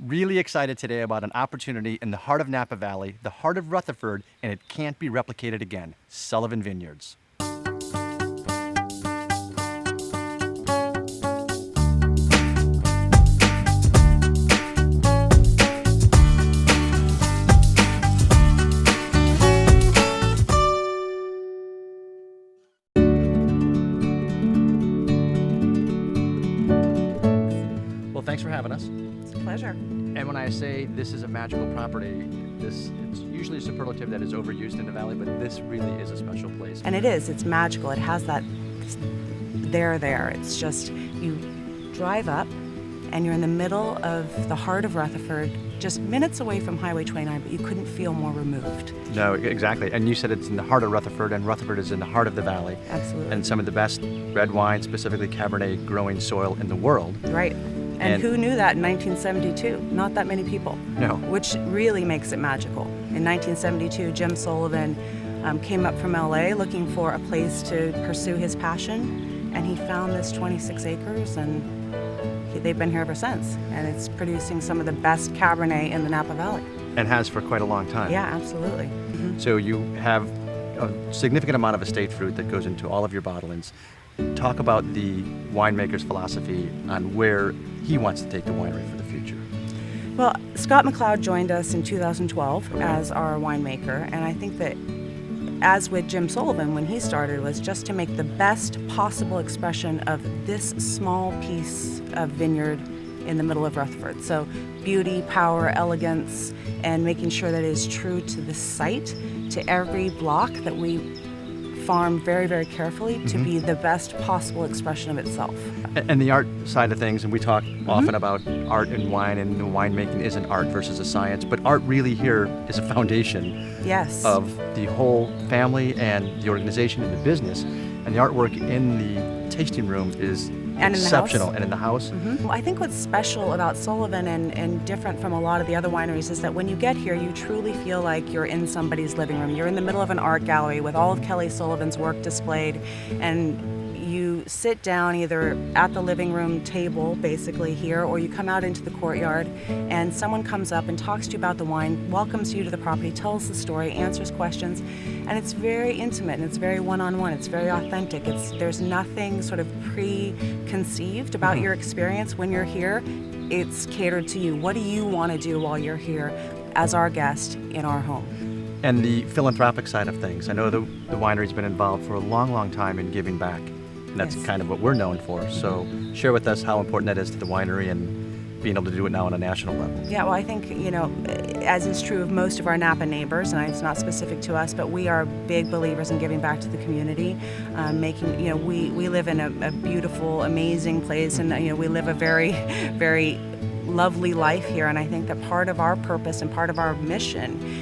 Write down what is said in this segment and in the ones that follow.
Really excited today about an opportunity in the heart of Napa Valley, the heart of Rutherford, and it can't be replicated again. Sullivan Vineyards. Well, thanks for having us. It's a pleasure. And when I say this is a magical property, it's usually a superlative that is overused in the valley, but this really is a special place. And it is. It's magical. It has that there. It's just, you drive up and you're in the middle of the heart of Rutherford, just minutes away from Highway 29, but you couldn't feel more removed. No, exactly. And you said it's in the heart of Rutherford, and Rutherford is in the heart of the valley. Absolutely. And some of the best red wine, specifically Cabernet growing soil in the world. Right. And who knew that in 1972? Not that many people. No. Which really makes it magical. In 1972, Jim Sullivan came up from LA looking for a place to pursue his passion, and he found this 26 acres, and they've been here ever since. And it's producing some of the best Cabernet in the Napa Valley. And has for quite a long time. Yeah, absolutely. Mm-hmm. So you have a significant amount of estate fruit that goes into all of your bottlings. Talk about the winemaker's philosophy on where he wants to take the winery for the future. Well, Scott McLeod joined us in 2012 as our winemaker, and I think that, as with Jim Sullivan when he started, was just to make the best possible expression of this small piece of vineyard in the middle of Rutherford. So beauty, power, elegance, and making sure that it is true to the site, to every block that we farm very, very carefully to be the best possible expression of itself. And the art side of things, and we talk often about art and wine, and winemaking isn't art versus a science, but art really here is a foundation Yes. of the whole family and the organization and the business. And the artwork in the tasting room is exceptional. And in the house. Well, I think what's special about Sullivan and different from a lot of the other wineries is that when you get here, you truly feel like you're in somebody's living room. You're in the middle of an art gallery with all of Kelly Sullivan's work displayed, and you sit down either at the living room table, basically here, or you come out into the courtyard and someone comes up and talks to you about the wine, welcomes you to the property, tells the story, answers questions, and it's very intimate and it's very one-on-one. It's very authentic. There's nothing sort of preconceived about your experience when you're here. It's catered to you. What do you want to do while you're here as our guest in our home? And the philanthropic side of things. I know the winery's been involved for a long, long time in giving back. And that's Yes. kind of what we're known for. So share with us how important that is to the winery and being able to do it now on a national level. Yeah, well, I think, as is true of most of our Napa neighbors, and it's not specific to us, but we are big believers in giving back to the community, we live in a beautiful, amazing place, and, we live a very, very lovely life here, and I think that part of our purpose and part of our mission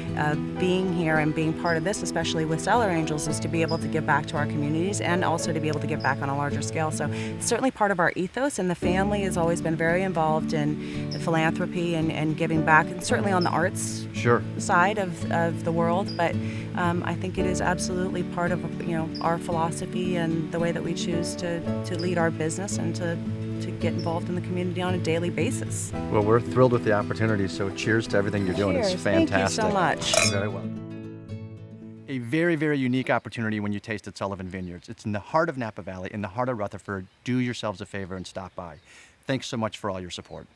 being here and being part of this, especially with Cellar Angels, is to be able to give back to our communities and also to be able to give back on a larger scale. So it's certainly part of our ethos, and the family has always been very involved in philanthropy and giving back, and certainly on the arts side of the world, but I think it is absolutely part of our philosophy and the way that we choose to lead our business and to get involved in the community on a daily basis. Well, we're thrilled with the opportunity, so cheers to everything you're doing. Cheers. It's fantastic. Thank you so much. Very well. A very, very unique opportunity when you taste at Sullivan Vineyards. It's in the heart of Napa Valley, in the heart of Rutherford. Do yourselves a favor and stop by. Thanks so much for all your support.